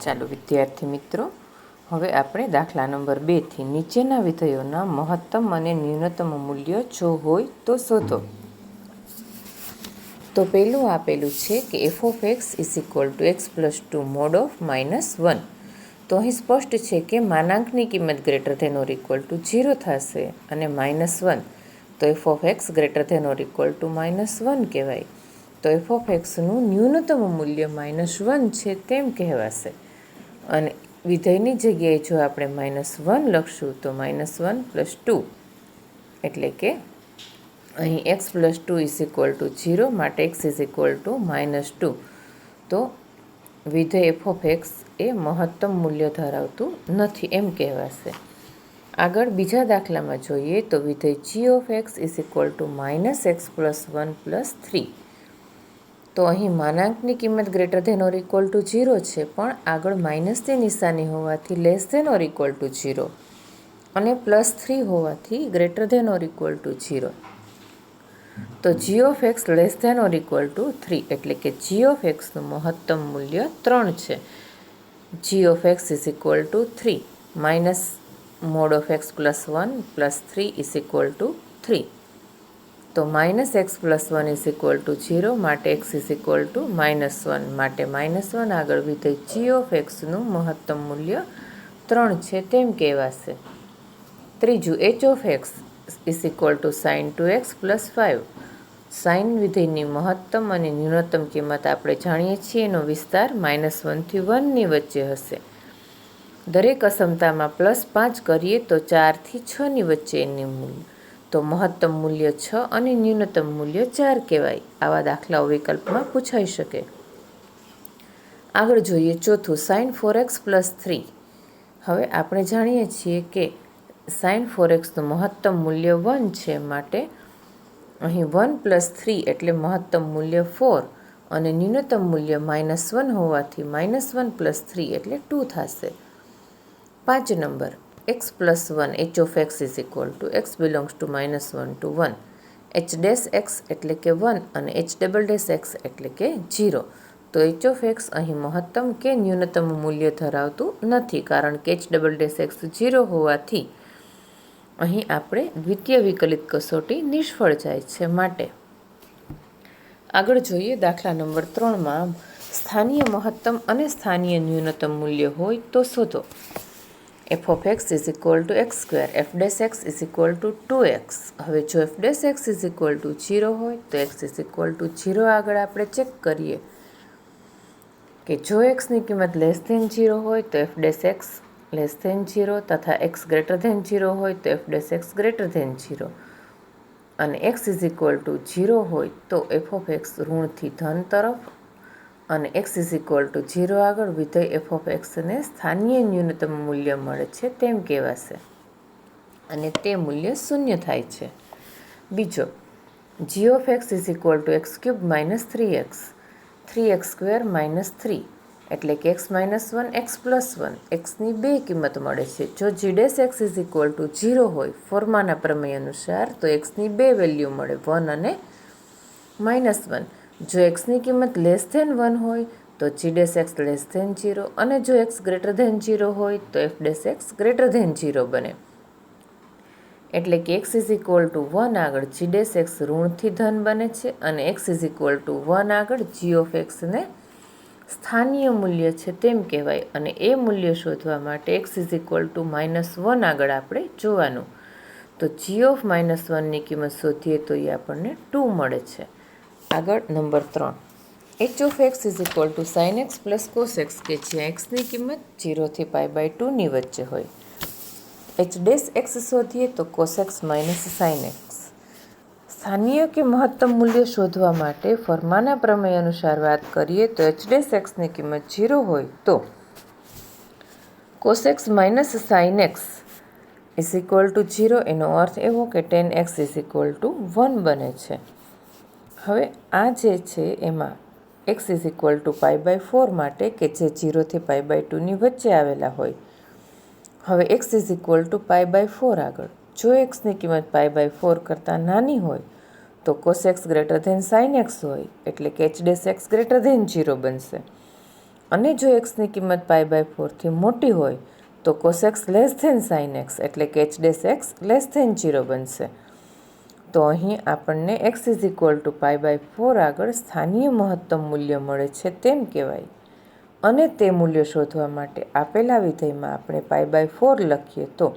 ચાલો વિદ્યાર્થી મિત્રો, હવે આપણે દાખલા નંબર 2થી નીચેના વિધેયોના મહત્તમ અને ન્યૂનતમ મૂલ્ય જો હોય તો શોધો. તો પહેલું આપેલું છે કે f(x) = x + 2 mod of -1. તો અહીં સ્પષ્ટ છે કે માનાંકની કિંમત greater than or equal to 0 થશે અને -1, તો f(x) > -1 કહેવાય. તો f(x)નું ન્યૂનતમ મૂલ્ય -1 છે તેમ કહેવાશે. અને વિધેયની જગ્યાએ જો આપણે -1 લખશું તો -1 + 2, એટલે કે અહીં x + 2 = 0, માટે x = -2. તો વિધેય f(x) એ મહત્તમ મૂલ્ય ધરાવતું નથી એમ કહેવાશે. આગળ બીજા દાખલામાં જોઈએ તો વિધેય g(x) = -x + 1 + 3. તો અહીં માનાંકની કિંમત greater than or equal to 0 છે, પણ આગળ માઇનસની નિશાની હોવાથી less than or equal to 0 અને +3 હોવાથી greater than or equal to 0. તો g(x) less than or equal to 3, એટલે કે g(x)નું મહત્તમ મૂલ્ય 3 છે. g(x) = 3 - mod of x + 1 + 3 = 3. તો -x + 1 = 0, માટે x = -1, માટે -1 આગળ વિધેય g(x)નું મહત્તમ મૂલ્ય 3 છે તેમ કહેવાશે. ત્રીજું h(x) = sin 2x + 5. સાઇન વિધેયની મહત્તમ અને ન્યૂનતમ કિંમત આપણે જાણીએ છીએ, એનો વિસ્તાર -1 થી 1 ની વચ્ચે હશે. દરેક અસમતામાં +5 કરીએ તો 4 થી 6 ની વચ્ચે એની મૂલ્ય, તો મહત્તમ મૂલ્ય 6 અને ન્યૂનતમ મૂલ્ય 4 કહેવાય. આવા દાખલાઓ વિકલ્પમાં પૂછાઈ શકે. આગળ જોઈએ ચોથું sin 4x + 3. હવે આપણે જાણીએ છીએ કે sin 4xનું મહત્તમ મૂલ્ય 1 છે, માટે અહીં 1 + 3 એટલે મહત્તમ મૂલ્ય 4 અને ન્યૂનતમ મૂલ્ય -1 હોવાથી -1 + 3 એટલે 2 થશે. 5 number x + 1 h(x) = x belongs to -1 to 1. h' એટલે કે 1 અને h"x એટલે કે 0. તો h(x) અહીં મહત્તમ કે ન્યૂનતમ મૂલ્ય ધરાવતું નથી, કારણ કે h"x 0 હોવાથી અહીં આપણે દ્વિતીય વિકલિત કસોટી નિષ્ફળ જાય છે. માટે આગળ જોઈએ દાખલા નંબર 3માં સ્થાનીય મહત્તમ અને સ્થાનીય ન્યૂનતમ મૂલ્ય હોય તો શોધો. f(x) = x², f'(x) = 2x. હવે જો f'(x) = 0 હોય તો x = 0 આગળ આપણે ચેક કરીએ કે જો x ની કિંમત લેસ ધેન 0 હોય તો f'(x) લેસ ધેન 0 તથા x ગ્રેટર ધેન 0 હોય તો f'(x) ગ્રેટર ધેન 0 અને x = 0 હોય તો f(x) ઋણથી ધન તરફ અને x = 0 આગળ વિધેય f(x)ને સ્થાનીય ન્યૂનતમ મૂલ્ય મળે છે તેમ કહેવાશે અને તે મૂલ્ય 0 થાય છે. બીજો g(x) = x³ - 3x, 3x² - 3, એટલે કે x - 1 x + 1, x ની 2 કિંમત મળે છે. જો g'(x) = 0 હોય ફોર્માના પ્રમેય અનુસાર તો x ની 2 વેલ્યુ મળે, 1 અને -1. જો x ની કિંમત લેસ ધેન 1 હોય તો g'(x) લેસ ધેન 0 અને જો x ગ્રેટર ધેન 0 હોય તો f'(x) ગ્રેટર ધેન 0 બને, એટલે કે x = 1 આગળ g'(x) ઋણથી ધન બને છે અને x = 1 આગળ g(x) ને સ્થાનીય મૂલ્ય છે તેમ કહેવાય. અને એ મૂલ્ય શોધવા માટે x = -1 આગળ આપણે જોવાનું. તો g(-1) ની કિંમત શોધીએ તો એ આપણને 2 મળે છે. આગળ number 3 h(x) = sin x + cos x, કે જ્યાં x ની કિંમત 0 થી π/2 ની વચ્ચે હોય. h'(x) શોધીએ તો cos x - sin x. સ્થાનીય કે મહત્તમ મૂલ્ય શોધવા માટે ફરમાના પ્રમેય અનુસાર વાત કરીએ તો h'(x) ની કિંમત 0 હોય તો cos x - sin x = 0, એનો અર્થ એવો કે tan x = 1 બને છે. હવે આ જે છે એમાં x = π/4 માટે, કે જે 0 થી π/2 ની વચ્ચે આવેલા હોય. હવે x = π/4 આગળ જો x ની કિંમત π/4 કરતાં નાની હોય તો cos x greater than sin x હોય, એટલે કે h'(x) greater than 0 બનશે અને જો એક્સની કિંમત π/4થી મોટી હોય તો cos x less than sin x એટલે કે h' લેસ ધેન 0 બનશે. તો અહીં આપણને x π/4 આગળ સ્થાનીય મહત્તમ મૂલ્ય મળે છે તેમ કહેવાય. અને તે મૂલ્ય શોધવા માટે આપેલા વિધેયમાં આપણે π/4 લખીએ તો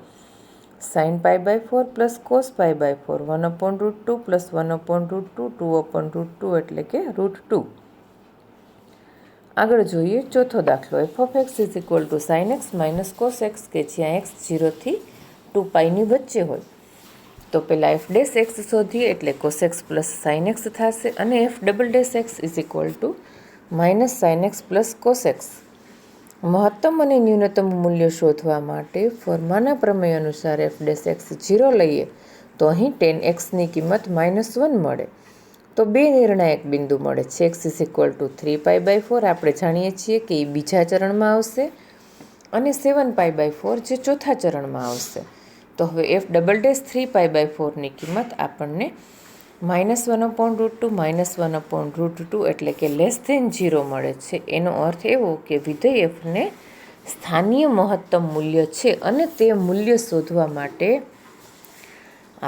sin π/4 પ્લસ cos π/4 1/√2 પ્લસ 1/√2 2/√2 એટલે કે √2. આગળ જોઈએ ચોથો દાખલો. f(x) sin x minus cos x કે જ્યાં x 0થી 2πની વચ્ચે હોય. તો પહેલાં f' શોધીએ એટલે cos x plus sin x થશે અને f"x minus sin x plus cos x. મહત્તમ અને ન્યૂનતમ મૂલ્ય શોધવા માટે ફોર્માના પ્રમેય અનુસાર f'(x) 0 લઈએ તો અહીં tan xની કિંમત -1 મળે. તો બે નિર્ણાયક બિંદુ મળે છે. x 3π/4 આપણે જાણીએ છીએ કે એ બીજા ચરણમાં આવશે અને 7π/4 જે ચોથા ચરણમાં આવશે. તો હવે f'3π/4ની કિંમત આપણને -1/√2 -1/√2 એટલે કે લેસ ધેન 0 મળે છે. એનો અર્થ એવો કે વિધેય fને સ્થાનીય મહત્તમ મૂલ્ય છે અને તે મૂલ્ય શોધવા માટે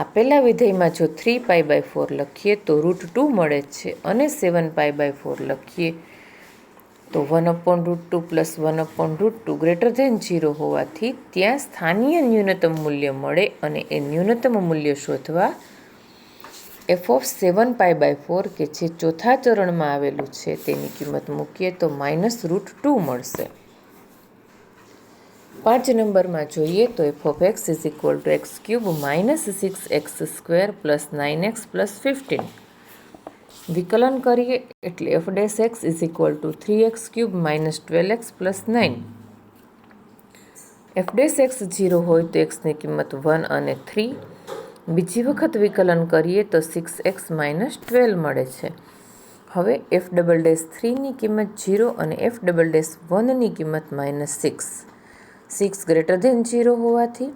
આપેલા વિધેયમાં જો 3π/4 લખીએ તો √2 મળે છે અને 7π/4 લખીએ તો 1/√2 પ્લસ 1/√2 ગ્રેટર ધેન 0 હોવાથી ત્યાં સ્થાનીય ન્યૂનતમ મૂલ્ય મળે અને એ ન્યૂનતમ મૂલ્ય શોધવા f(7π/4) કે જે ચોથા ચરણમાં આવેલું છે તેની કિંમત મૂકીએ તો -√2 મળશે. 5 નંબરમાં જોઈએ તો f(x) x³ minus 6x² plus 9x plus 15. વિકલન કરીએ એટલે f'(x) 3x³ minus 12x plus 9. f'(x) 0 હોય તો xની કિંમત 1 અને 3. બીજી વખત વિકલન કરીએ તો 6x માઇનસ 12 મળે છે. હવે f'(3)ની કિંમત 0 અને f'(1)ની કિંમત -6. 6 ગ્રેટર ધેન 0 હોવાથી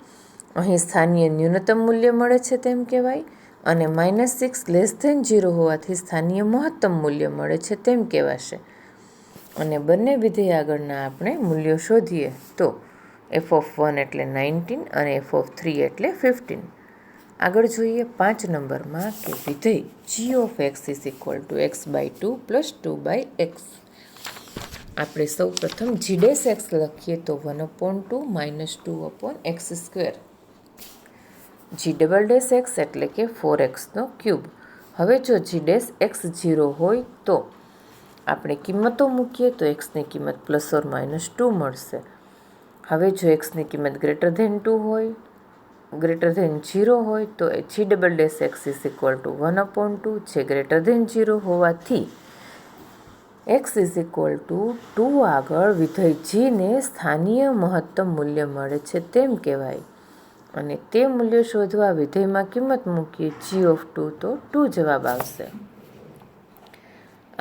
અહીં સ્થાનીય ન્યૂનતમ મૂલ્ય મળે છે તેમ કહેવાય અને -6 લેસ ધેન 0 હોવાથી સ્થાનીય મહત્તમ મૂલ્ય મળે છે તેમ કહેવાશે. અને બંને વિધેય આગળના આપણે મૂલ્યો શોધીએ તો f(1) એટલે 19 અને f(3) એટલે 15. આગળ જોઈએ 5 નંબરમાં કે વિધેય g(x) x/2 પ્લસ 2/x. આપણે સૌ પ્રથમ g' લખીએ તો 1/2 માઇનસ 2/x². g"x એટલે કે 4x3. હવે જો g' 0 હોય તો આપણે કિંમતો મૂકીએ તો xની કિંમત ±2 મળશે. હવે જો xની કિંમત ગ્રેટર ધેન 0 હોય તો g"x 1/2 જે ગ્રેટર ધેન 0 હોવાથી x 2 આગળ વિધેય g ને સ્થાનીય મહત્તમ મૂલ્ય મળે છે તેમ કહેવાય અને તે મૂલ્ય શોધવા વિધેયમાં કિંમત મૂકીએ g(2) તો 2 જવાબ આવશે.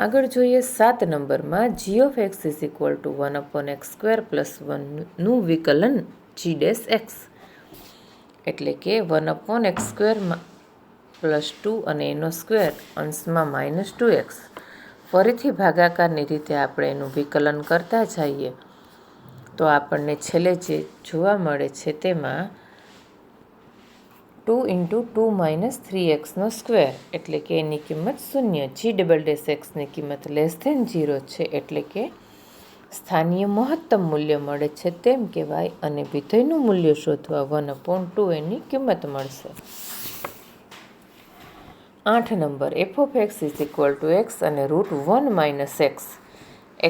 આગળ જોઈએ 7 નંબરમાં g(x) 1/x² પ્લસ 1નું વિકલન g'(x) એટલે કે 1/x² પ્લસ 2 અને એનો સ્ક્વેર અંશમાં -2x. ફરીથી ભાગાકારની રીતે આપણે એનું વિકલન કરતા જઈએ તો આપણને છેલ્લે જે જોવા મળે છે તેમાં 2 × 2 - 3x² એટલે કે એની કિંમત 0. g"xની કિંમત લેસ ધેન 0 છે એટલે કે સ્થાનીય મહત્તમ મૂલ્ય મળે છે તેમ કહેવાય અને વિધેયનું મૂલ્ય શોધવા 1/2 એની કિંમત મળશે. 8 નંબર f(x) x અને √1 - x.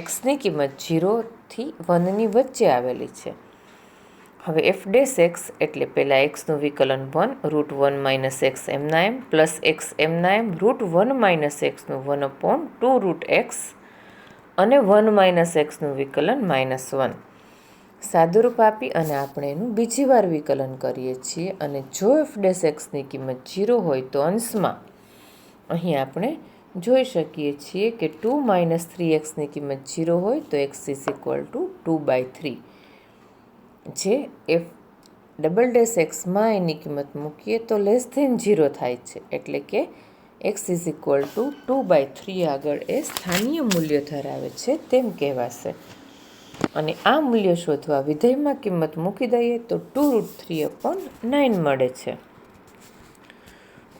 xની કિંમત 0 થી 1ની વચ્ચે આવેલી છે. હવે f'(x) એટલે પહેલાં xનું વિકલન 1 √1 - x એમના એમ પ્લસ x એમના એમ √1 - xનું 1/2√x અને 1 - xનું વિકલન -1. સાદુરૂપ આપી અને આપણે એનું બીજી વાર વિકલન કરીએ છીએ અને જો f'(xની કિંમત 0 હોય તો અંશમાં અહીં આપણે જોઈ શકીએ છીએ કે 2 - 3xની કિંમત 0 હોય તો x 2/3. જે f'(x)માં એની કિંમત મૂકીએ તો લેસ ધેન 0 થાય છે એટલે કે x 2/3 આગળ એ સ્થાનીય મૂલ્ય ધરાવે છે તેમ કહેવાશે. અને આ મૂલ્ય શોધવા વિધેયમાં કિંમત મૂકી દઈએ તો 2√3/9 મળે છે.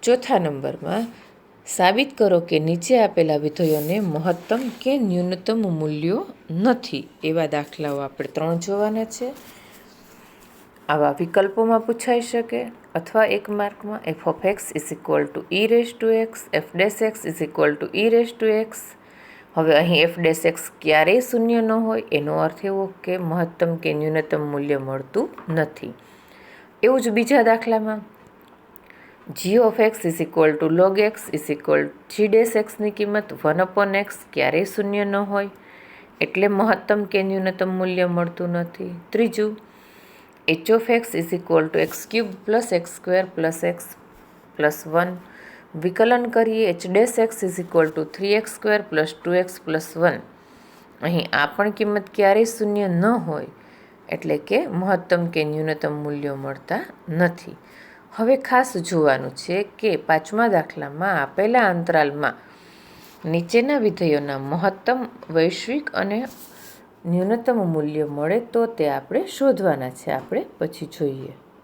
ચોથા નંબરમાં સાબિત કરો કે નીચે આપેલા વિધેયોને મહત્તમ કે ન્યૂનતમ મૂલ્યો નથી. એવા દાખલાઓ આપણે 3 જોવાના છે. આવા વિકલ્પોમાં પૂછાઈ શકે અથવા 1 માર્કમાં f(x) e⁻x, f'(x) e⁻x. હવે અહીં f'(x) ક્યારેય શૂન્ય ન હોય, એનો અર્થ એવો કે મહત્તમ કે ન્યૂનતમ મૂલ્ય મળતું નથી. એવું જ બીજા દાખલામાં g(x) log(x) g'(x) ની કિંમત 1/x ક્યારેય શૂન્ય ન હોય, એટલે મહત્તમ કે ન્યૂનતમ મૂલ્ય મળતું નથી. ત્રીજું h(x) x³ + x² + x+1 વિકલન કરીએ h'(x) 3x² + 2x + 1. અહીં આ પણ કિંમત ક્યારેય શૂન્ય ન હોય, એટલે કે મહત્તમ કે ન્યૂનતમ મૂલ્યો મળતા નથી. હવે ખાસ જોવાનું છે કે પાંચમા દાખલામાં આપેલા અંતરાલમાં નીચેના વિધેયોના મહત્તમ, વૈશ્વિક અને ન્યૂનતમ મૂલ્ય મળે તો તે આપણે શોધવાના છે. આપણે પછી જોઈએ.